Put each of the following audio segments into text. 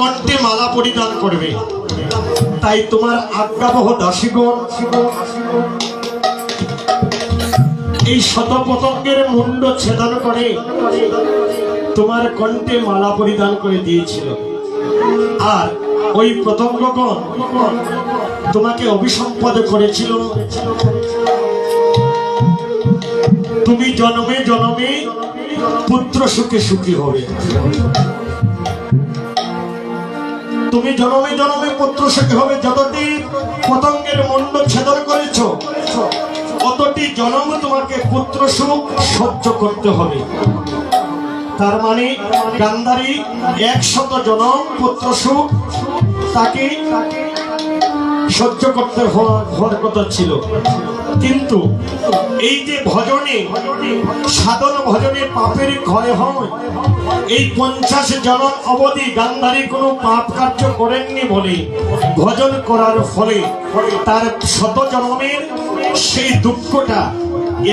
কণ্ঠে মালা পরিধান করবে। তাই তোমার আজ্ঞাবহ দাসীগণ এই শত পতঙ্গের মুন্ড ছেদন করে তোমার কণ্ঠে মালা পরিধান করে দিয়েছিল। আর ওই পতঙ্গগণ তোমাকে অভিসম্পাদ করেছিল তুমি জন্মে জন্মে পুত্র সুখে সুখী হবে। তুমি জন্মে জন্মে পুত্র সুখী হবে। যতটি পতঙ্গের মুন্ড ছেদন করেছ অতটি জন্ম তোমাকে পুত্র সুখ সহ্য করতে হবে। তার মানে গান্ধারী 100 জনম পুত্র সুখ তাকে সহ্য করতে হওয়ার কথা ছিল। কিন্তু এই যে ভজনে সাধন ভজনে পাপের ক্ষয় হয়, এই 50 জনম অবধি গান্ধারী কোনো পাপ কার্য করেননি বলে ভজন করার ফলে তার 100 জনমের সেই দুঃখটা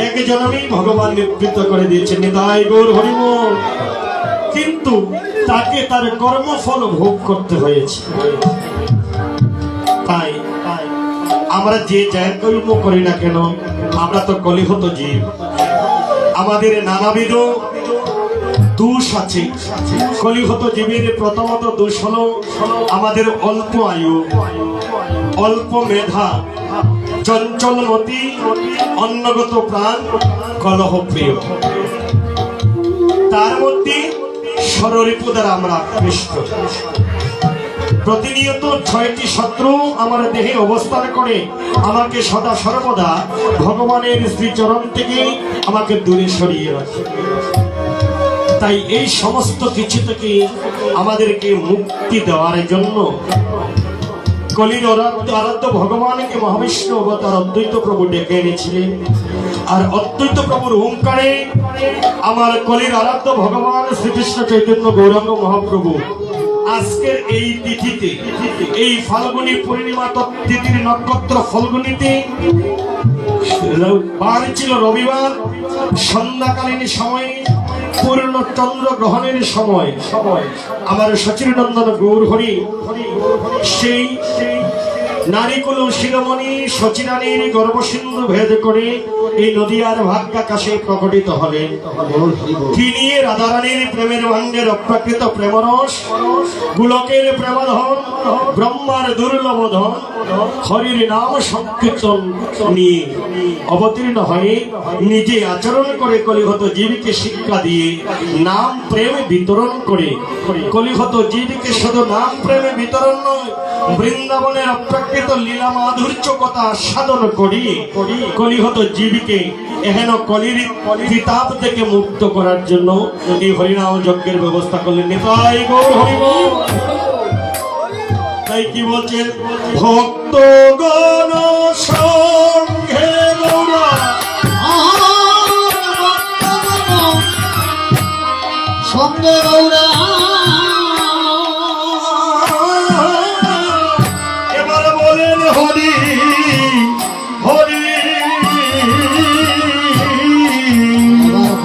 এক জন্মেই ভগবান নিবৃত্ত করে দিয়েছেন। নিতাই গৌর হরি বল। কিন্তু তাকে তার কর্মফল ভোগ করতে হয়েছে। তাই আমরা যে যাই কর্ম করি না কেন, আমরা তো কলিহত জীব। আমাদের নানাবিধ দোষ আছে। কলিহত জীবের প্রথমত দোষ হলো আমাদের অল্প আয়ু, অল্প মেধা, চঞ্চলমতি, অন্নগত প্রাণ, কলহ প্রিয়। তার মধ্যে ষড়রিপু দ্বারা আমরা আকৃষ্ট। প্রতিনিয়ত 6টি শত্রু আমার দেহে অবস্থান করে আমাকে সদা সর্বদা ভগবানের শ্রীচরণ থেকে আমাকে দূরে সরিয়ে রাখে। তাই এই সমস্ত কিছু থেকে আমাদেরকে মুক্তি দেওয়ার জন্য কলির আরাধ্য ভগবানকে মহাবিষ্ণু অবতার অদ্বৈত প্রভু ডেকে এনেছিলেন। আর অদ্বৈত প্রভুর হুঙ্কারে আমার কলির আরাধ্য ভগবান শ্রীকৃষ্ণ চৈতন্য গৌরাঙ্গ মহাপ্রভু আজকের এই তিথিতে, এই ফাল্গুনী পূর্ণিমা তিথির নক্ষত্র ফাল্গুনীতে বার ছিল রবিবার, সন্ধ্যাকালীন সময়ে পূর্ণ চন্দ্র গ্রহণের সময় আমার সচিরনন্দন গৌর হরি সেই নারীকুল শিরোমণি সচিরানীর গর্ভসিন্ধু ভেদ করে এই নদিয়ার ভাগ্যাকাশে প্রকটিত হলেন। কি নিয়ে? রাধারানীর প্রেমের ভাণ্ডের অপ্রাকৃত প্রেমরস, গোলকের প্রেমধন, ব্রহ্মার দুর্লভ ধন, হরির নাম সংকীর্তন নিয়ে অবতীর্ণ হয়ে নিজে আচরণ করে কলিহত জীবকে শিক্ষা দিয়ে নাম প্রেম বিতরণ করে। কলিহত জীবকে শুধু নাম প্রেমে বিতরণ নয়, বৃন্দাবনের অপ্রাকৃত লীলা মাধুর্য কথা সাধন করি কলিহত জীবকে এহেন কলির কিতাব থেকে মুক্ত করার জন্য এই হরিনাম যজ্ঞের ব্যবস্থা করলেন। নিতাই গৌর হরি বল। তাই কি বলছেন? ভক্তগণ সঙ্গে গৌরা সঙ্গে গৌরা এবার বলেন হরি হরি।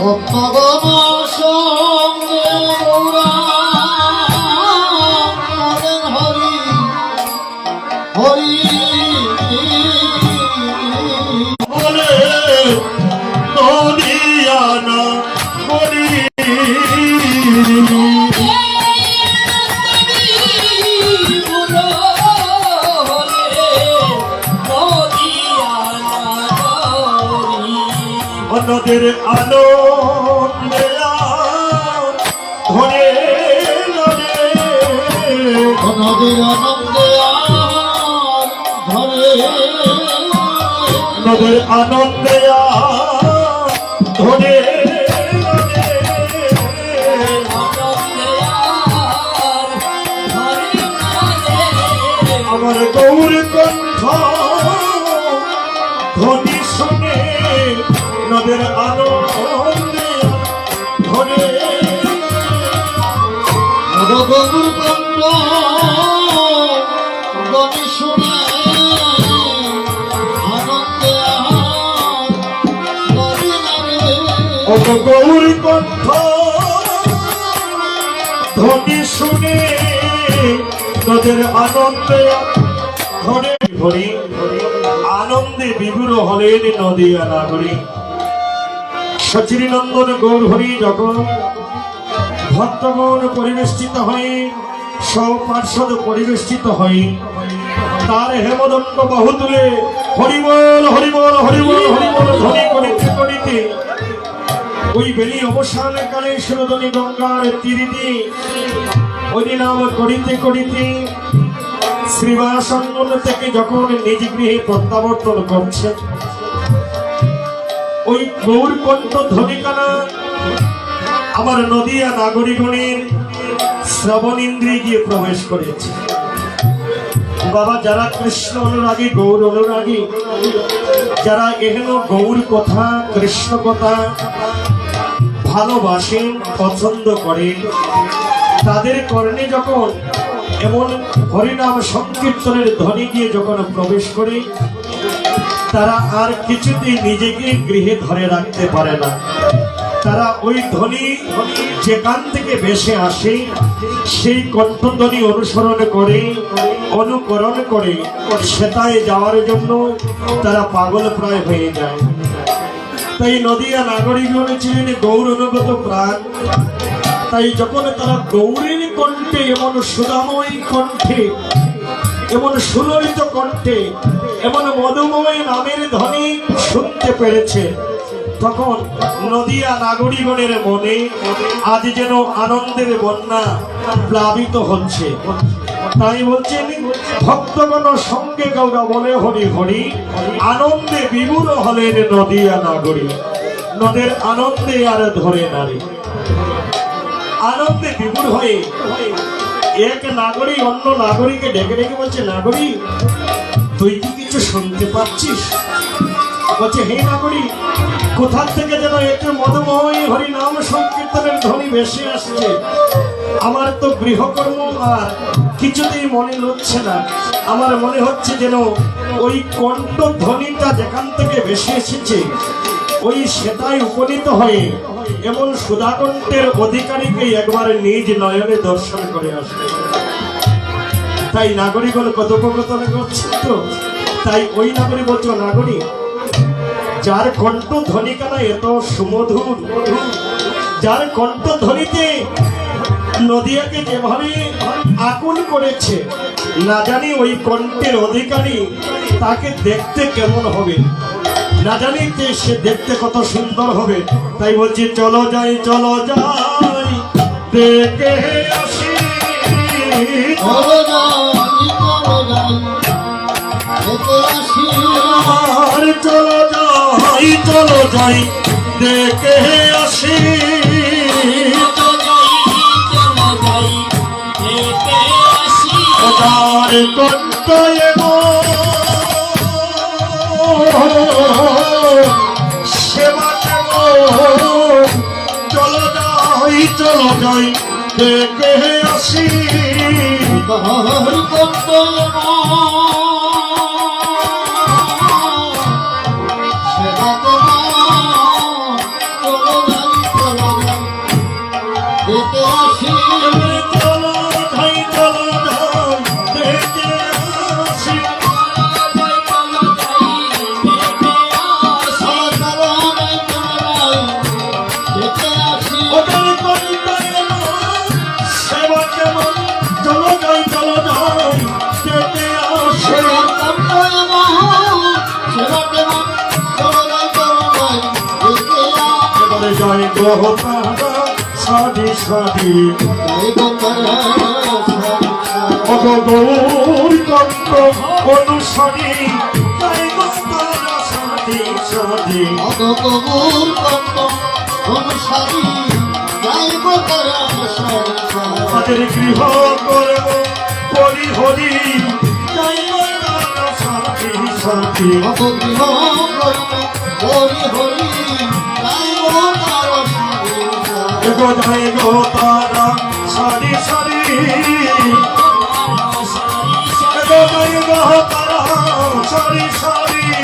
ভক্তগণ সঙ্গে গৌরা হরি হরি বলে নদিয়ানা হরি। নদের আলো ধরে নদীর আনন্দে ধরে নদের আনন্দে ধরে আমার গৌর কণ্ঠ ধ্বনি শুনে নদের আনন্দে ধরে গৌর কণ্ঠ ধ্বনি শুনে আনন্দে গৌর কণ্ঠ ধ্বনি শুনে তোদের আনন্দে ঘরে ঘরে আনন্দে বিভোর হলেন নদিয়া নাগরী। সচিনন্দন গৌর হরি যখন ভক্তগণ পরিবেষ্টিত হয়ে সপার্ষদ পরিবেষ্টিত হয়ে তার হেমদণ্ড বাহু তুলে হরিবল হরিবল হরিবল হরিবল ধ্বনি করিতে করিতে ওই বেলি অবসান কালে সুরধনী গঙ্গার তীরিতে হরিনাম করিতে করিতে শ্রীবাসঙ্গন থেকে যখন নিজ গৃহে প্রত্যাবর্তন করছে ওই গৌর কণ্ঠ ধ্বনিকানা আমার নদিয়া নাগরিকগণের শ্রবণেন্দ্রিয়ে গিয়ে প্রবেশ করেছে। বাবা, যারা কৃষ্ণ অনুরাগী গৌর অনুরাগী, যারা এহেন গৌর কথা কৃষ্ণ কথা ভালোবাসেন পছন্দ করেন, তাদের কর্ণে যখন এমন হরিনাম সংকীর্তনের ধ্বনি গিয়ে যখন প্রবেশ করে তারা আর কিছুতেই নিজেকে গৃহে ধরে রাখতে পারে না। তারা ওই ধ্বনি যেখান থেকে ভেসে আসে সেই কণ্ঠধ্বনি অনুসরণ করে অনুকরণ করে সেটায় যাওয়ার জন্য তারা পাগল প্রায় হয়ে যায়। তাই নদিয়া নাগরিকগণ ছিলেন গৌর অনুগত প্রাণ। তাই যখন তারা গৌরের কণ্ঠে এমন সুধাময় কণ্ঠে এমন সুললিত কণ্ঠে এমন মধুময় নামের ধ্বনি শুনতে পেরেছে তখন নদিয়া নাগরিকগণের মনে আজ যেন আনন্দের বন্যা প্লাবিত হচ্ছে। তাই বলছেন ভক্তগণ সঙ্গে গৌরা বলে হরি হরি, আনন্দে বিভোর হলেন নদিয়া নাগরী। নদের আনন্দে আর ধরে নারী, আনন্দে বিভোর হয়ে এক নাগরিক অন্য নাগরিককে ডেকে ডেকে বলছে, নাগরিক তুই কি কিছু শুনতে পাচ্ছিস? বলছে, হে নাগরিক, কোথা থেকে যেন একটু মধুময় হরি নাম সংকীর্তনের ধ্বনি ভেসে আসছে। আমার তো গৃহকর্ম আর কিছুতেই মনে হচ্ছে না। আমার মনে হচ্ছে যেন ওই কণ্ঠ ধ্বনিটা যেখান থেকে ভেসে এসেছে ওই সেটাই উপনীত হয়ে এমন সুধাকণ্ঠের অধিকারীকে একবার নিজ নয়নে দর্শন করে আসবে। তাই নাগরিকগণ কথোপকথন করছে তো, তাই ওই নাগরিক বলছে, নাগরিক যার কণ্ঠ ধ্বনিকানা এত সুমধুর, যার কণ্ঠ ধ্বনিতে নদিয়াকে যেভাবে আকুল করেছে, না জানি ওই কণ্ঠের অধিকারী তাকে দেখতে কেমন হবে, না জানি যে সে দেখতে কত সুন্দর হবে। তাই বলছি, চলো যাই চলো যাই দেখে আসি, চলো যাই দেখে আসি, আর চলো যাই দেখে আসি, তার কণ্ঠ সেবা দেব, চলো যাই দেখে আসি, তার কণ্ঠ সেবা দেব, চলো যাই দেখে আসি, চলো যাই দেখে আসি, ওদের কণ্ঠ সেবা দেব, চলো যাই দেখে আসি। এবারে জয় গ্রহ তারা সাধি সাধি অগৌর কণ্ঠ অনুসারী, জয় গ্রহ তারা সাধি সাধি, তাদের গৃহ করব পরি হরি, জয় গ্রহ তারা সাধি সাধি, জয় গ্রহ তারা সারি সারি,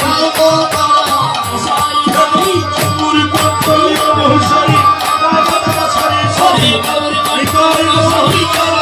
জয় গ্রহ তারা সারি সারি, গৌর কণ্ঠ অনুসারী, জয় গ্রহ তারা সারি সারি, জয় গ্রহ